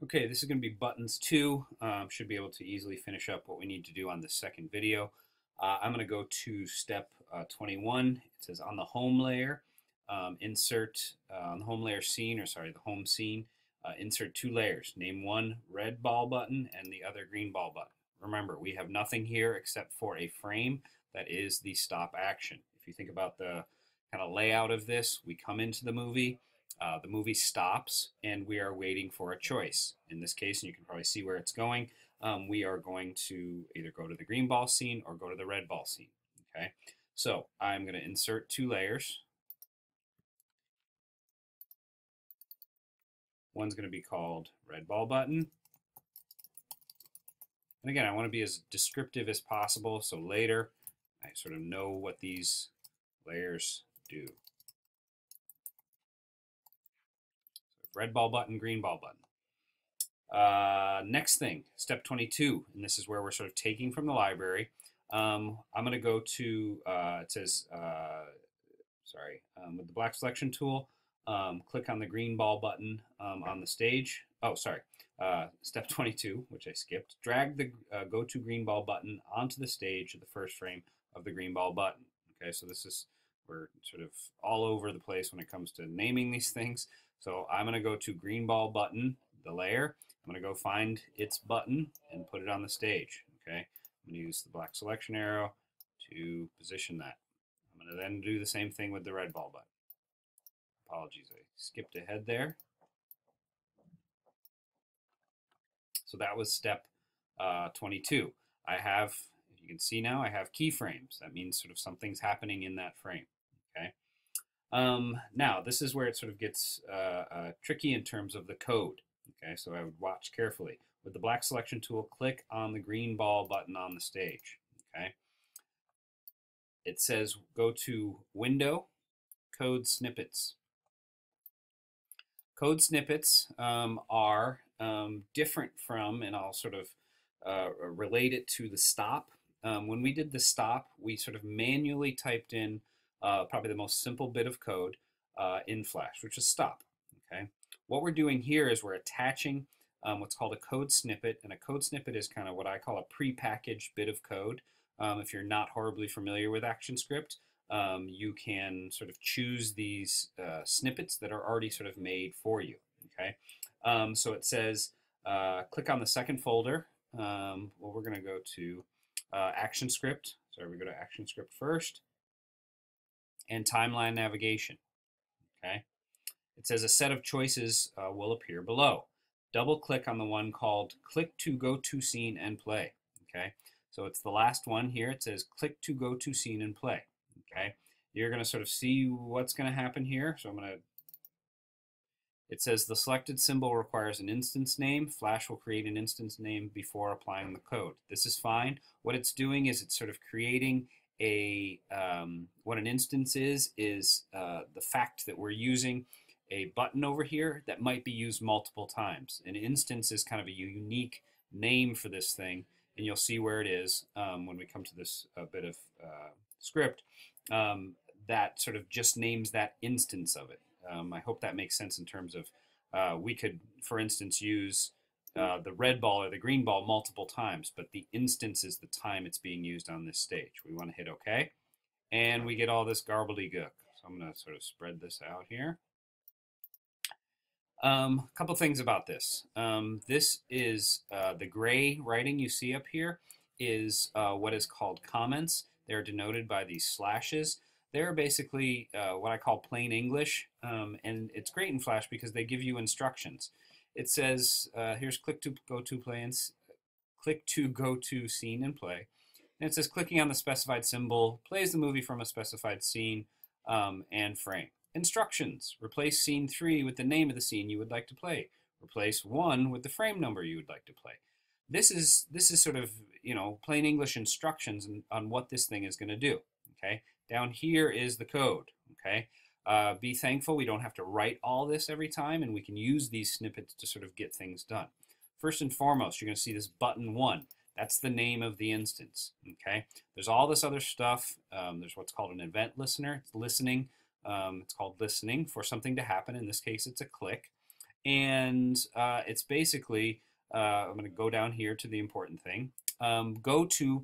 Okay, this is going to be buttons 2. Should be able to easily finish up what we need to do on this second video. I'm going to go to step 21. It says on the home layer, insert on the home layer scene, or sorry, the home scene, insert 2 layers. Name one red ball button and the other green ball button. Remember, we have nothing here except for a frame that is the stop action. If you think about the kind of layout of this, we come into the movie stops and we are waiting for a choice. In this case, and you can probably see where it's going, we are going to either go to the green ball scene or go to the red ball scene. Okay, so I'm going to insert 2 layers. One's going to be called red ball button. And again, I want to be as descriptive as possible so later I sort of know what these layers do. Red ball button, green ball button. Next thing, step 22, and this is where we're sort of taking from the library. I'm going to go to, it says, with the black selection tool, click on the green ball button on the stage. Oh, sorry. Step 22, which I skipped. Drag the go to green ball button onto the stage of the first frame of the green ball button. Okay, so we're sort of all over the place when it comes to naming these things. So I'm going to go to green ball button, the layer. I'm going to go find its button and put it on the stage. Okay, I'm going to use the black selection arrow to position that. I'm going to then do the same thing with the red ball button. Apologies, I skipped ahead there. So that was step 22. I have, if you can see now, I have keyframes. That means sort of something's happening in that frame. Okay. Now, this is where it sort of gets tricky in terms of the code. Okay, so I would watch carefully. With the black selection tool, click on the green ball button on the stage. Okay. It says go to Window, Code Snippets. Code snippets are different from, and I'll sort of relate it to the stop. When we did the stop, we sort of manually typed in probably the most simple bit of code in Flash, which is stop. Okay. What we're doing here is we're attaching what's called a code snippet, and a code snippet is kind of what I call a pre-packaged bit of code. If you're not horribly familiar with ActionScript, you can sort of choose these snippets that are already sort of made for you. Okay, so it says click on the second folder. Well, we're going to go to ActionScript. So we go to ActionScript first, and timeline navigation. Okay, it says a set of choices will appear below. Double click on the one called click to go to scene and play. Okay, so it's the last one here. It says click to go to scene and play. Okay, you're going to sort of see what's going to happen here. So it says the selected symbol requires an instance name. Flash will create an instance name before applying the code. This is fine. What it's doing is it's sort of creating what an instance is the fact that we're using a button over here that might be used multiple times. An instance is kind of a unique name for this thing, and you'll see where it is when we come to this bit of script that sort of just names that instance of it. I hope that makes sense in terms of we could, for instance, use the red ball or the green ball multiple times, but the instance is the time it's being used on this stage. We want to hit OK, and we get all this gobbledygook. So I'm going to sort of spread this out here. A couple things about this. This is the gray writing you see up here is what is called comments. They're denoted by these slashes. They're basically what I call plain English, and it's great in Flash because they give you instructions. It says, here's click to go to play and click to go to scene and play. And it says clicking on the specified symbol plays the movie from a specified scene and frame. Instructions: replace scene 3 with the name of the scene you would like to play. Replace 1 with the frame number you would like to play. This is sort of, plain English instructions on what this thing is going to do. Okay, down here is the code. Okay, be thankful we don't have to write all this every time, and we can use these snippets to sort of get things done. First and foremost, you're going to see this button 1. That's the name of the instance. Okay, there's all this other stuff. There's what's called an event listener. It's listening. It's called listening for something to happen. In this case, it's a click. And it's basically, I'm going to go down here to the important thing. Go to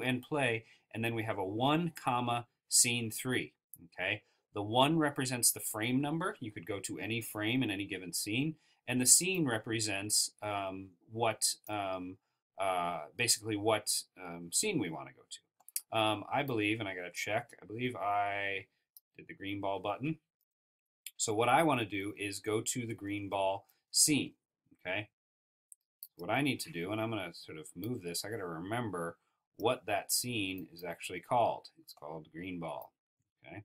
and play, and then we have a 1 comma scene 3. Okay, the 1 represents the frame number. You could go to any frame in any given scene, and the scene represents basically what scene we want to go to. I believe, and I got to check. I believe I did the green ball button. So what I want to do is go to the green ball scene. Okay. What I need to do, and I'm going to sort of move this, I got to remember what that scene is actually called. It's called green ball. Okay.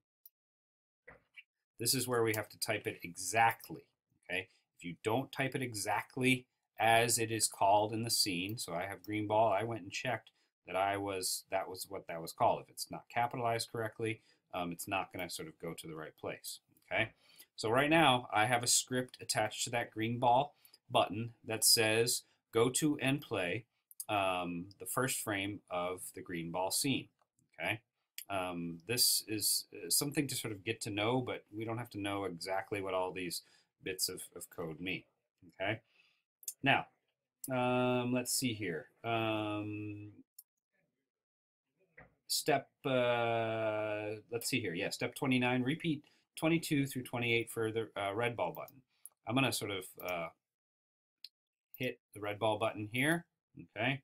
This is where we have to type it exactly. Okay. If you don't type it exactly as it is called in the scene, so I have green ball, I went and checked that that was what that was called. If it's not capitalized correctly, it's not going to sort of go to the right place. Okay. So right now I have a script attached to that green ball button that says go to and play the first frame of the green ball scene. Okay. This is something to sort of get to know, but we don't have to know exactly what all these bits of code mean. Okay. Now, let's see here. Let's see here. Yeah, step 29, repeat 22 through 28 for the red ball button. I'm going to sort of hit the red ball button here. Okay.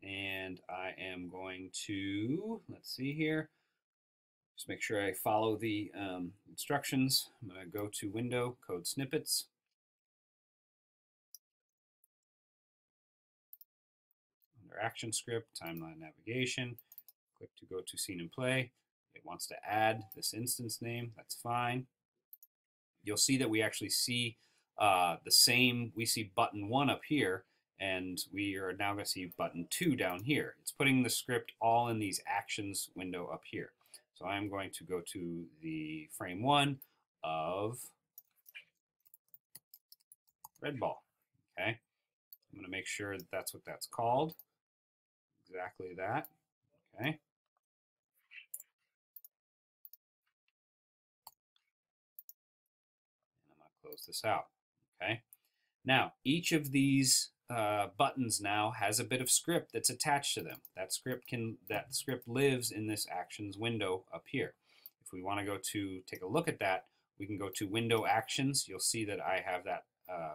And I am going to, let's see here, just make sure I follow the instructions. I'm going to go to Window, Code Snippets. Under Action Script, Timeline Navigation, click to go to Scene and Play. It wants to add this instance name. That's fine. You'll see that we actually see the same, we see button 1 up here, and we are now going to see button 2 down here. It's putting the script all in these actions window up here. So I'm going to go to the frame 1 of red ball. Okay, I'm going to make sure that that's what that's called. Exactly that. Okay. And I'm going to close this out. Okay. Now, each of these buttons now has a bit of script that's attached to them. That script lives in this actions window up here. If we want to go to take a look at that, we can go to Window Actions. You'll see that I have that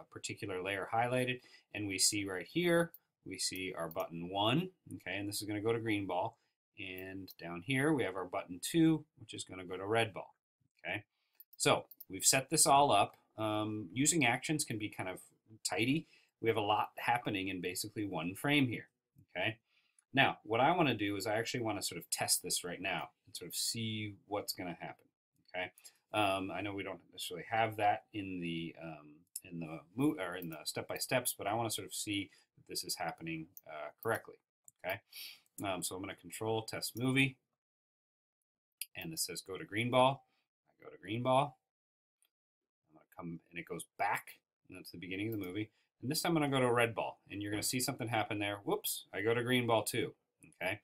particular layer highlighted, and we see right here, we see our button 1, okay, and this is going to go to green ball. And down here, we have our button 2, which is going to go to red ball, okay. So we've set this all up. Using actions can be kind of tidy. We have a lot happening in basically one frame here, okay? Now, what I want to do is I actually want to sort of test this right now and sort of see what's going to happen, okay? I know we don't necessarily have that in the step-by-steps, but I want to sort of see that this is happening correctly, okay? So I'm going to Control Test Movie, and this says go to green ball. I go to green ball. I'm going to come, and it goes back, and that's the beginning of the movie. And this time I'm going to go to red ball, and you're going to see something happen there. Whoops, I go to green ball too, okay?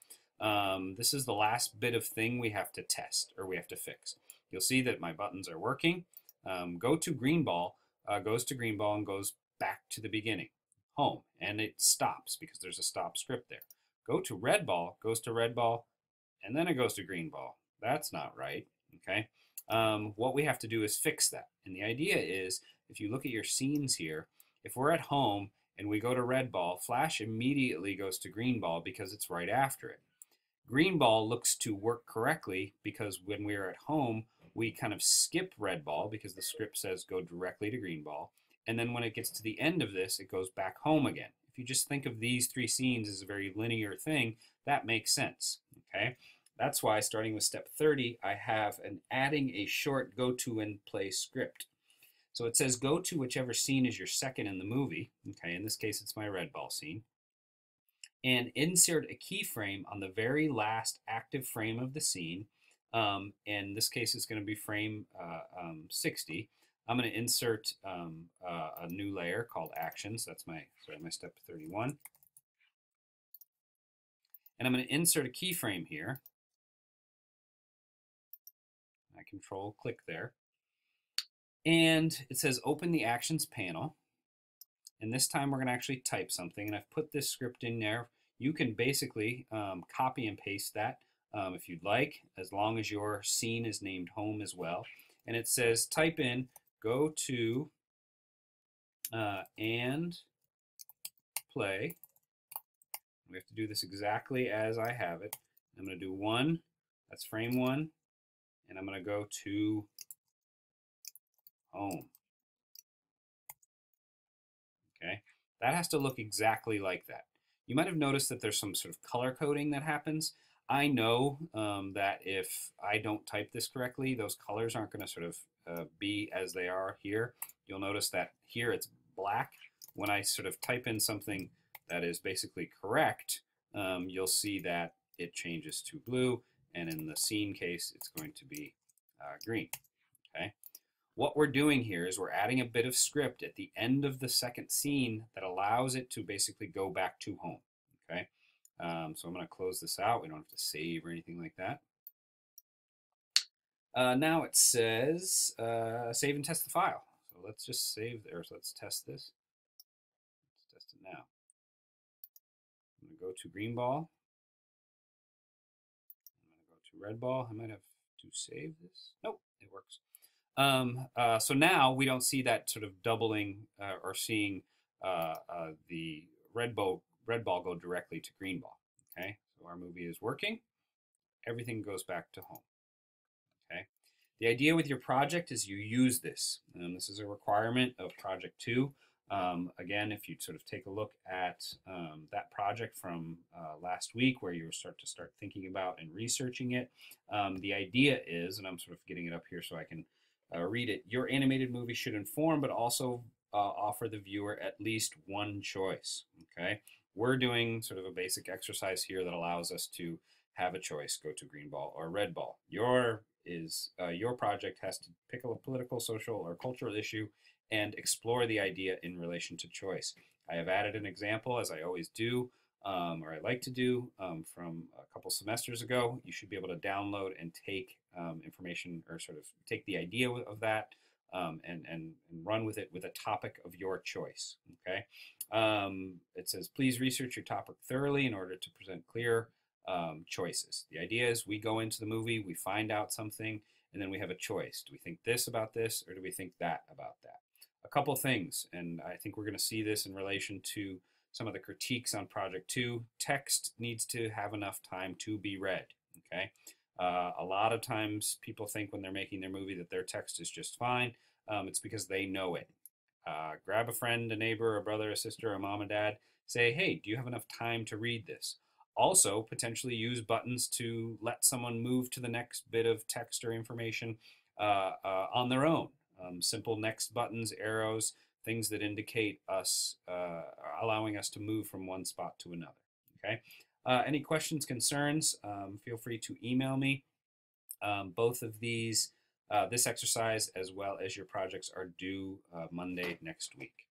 This is the last bit of thing we have to test, or we have to fix. You'll see that my buttons are working. Go to green ball, goes to green ball and goes back to the beginning, home, and it stops because there's a stop script there. Go to red ball, goes to red ball, and then it goes to green ball. That's not right, okay? What we have to do is fix that. And the idea is, if you look at your scenes here, if we're at home and we go to red ball, Flash immediately goes to green ball because it's right after it. Green ball looks to work correctly because when we're at home, we kind of skip red ball because the script says go directly to green ball. And then when it gets to the end of this, it goes back home again. If you just think of these 3 scenes as a very linear thing, that makes sense, okay? That's why starting with step 30, I have an adding a short go to and play script. So it says go to whichever scene is your second in the movie. Okay, in this case, it's my red ball scene. And insert a keyframe on the very last active frame of the scene. In this case, it's going to be frame 60. I'm going to insert a new layer called Actions. That's my step 31. And I'm going to insert a keyframe here. I Control-click there. And it says open the actions panel. And this time we're going to actually type something. And I've put this script in there. You can basically copy and paste that if you'd like, as long as your scene is named home as well. And it says type in, go to and play. We have to do this exactly as I have it. I'm going to do 1. That's frame 1. And I'm going to go to home. Okay, that has to look exactly like that. You might have noticed that there's some sort of color coding that happens. I know that if I don't type this correctly, those colors aren't going to sort of be as they are here. You'll notice that here it's black. When I sort of type in something that is basically correct, you'll see that it changes to blue, and in the scene case, it's going to be green. Okay. What we're doing here is we're adding a bit of script at the end of the second scene that allows it to basically go back to home. Okay, so I'm going to close this out. We don't have to save or anything like that. Now it says save and test the file. So let's just save there. So let's test this. Let's test it now. I'm going to go to green ball. I'm going to go to red ball. I might have to save this. Nope, it works. So now we don't see that sort of doubling or seeing the red ball go directly to green ball. Okay, so our movie is working. Everything goes back to home. Okay, the idea with your project is you use this. This is a requirement of Project 2. Again, if you sort of take a look at that project from last week where you start thinking about and researching it, the idea is, and I'm sort of getting it up here so I can read it, your animated movie should inform but also offer the viewer at least one choice. Okay, we're doing sort of a basic exercise here that allows us to have a choice, go to green ball or red ball. Your project has to pick a political, social, or cultural issue and explore the idea in relation to choice. I have added an example, as I always do, or I like to do, from a couple semesters ago. You should be able to download and take information, or sort of take the idea of that and run with it with a topic of your choice. Okay. It says, please research your topic thoroughly in order to present clear choices. The idea is we go into the movie, we find out something, and then we have a choice. Do we think this about this, or do we think that about that? A couple things, and I think we're going to see this in relation to some of the critiques on Project 2. Text needs to have enough time to be read. Okay, a lot of times people think when they're making their movie that their text is just fine. It's because they know it. Grab a friend, a neighbor, a brother, a sister, a mom and dad. Say, hey, do you have enough time to read this? Also, potentially use buttons to let someone move to the next bit of text or information on their own. Simple next buttons, arrows, things that indicate us, allowing us to move from one spot to another. Okay. Any questions, concerns, feel free to email me. Both of these, this exercise as well as your projects, are due Monday next week.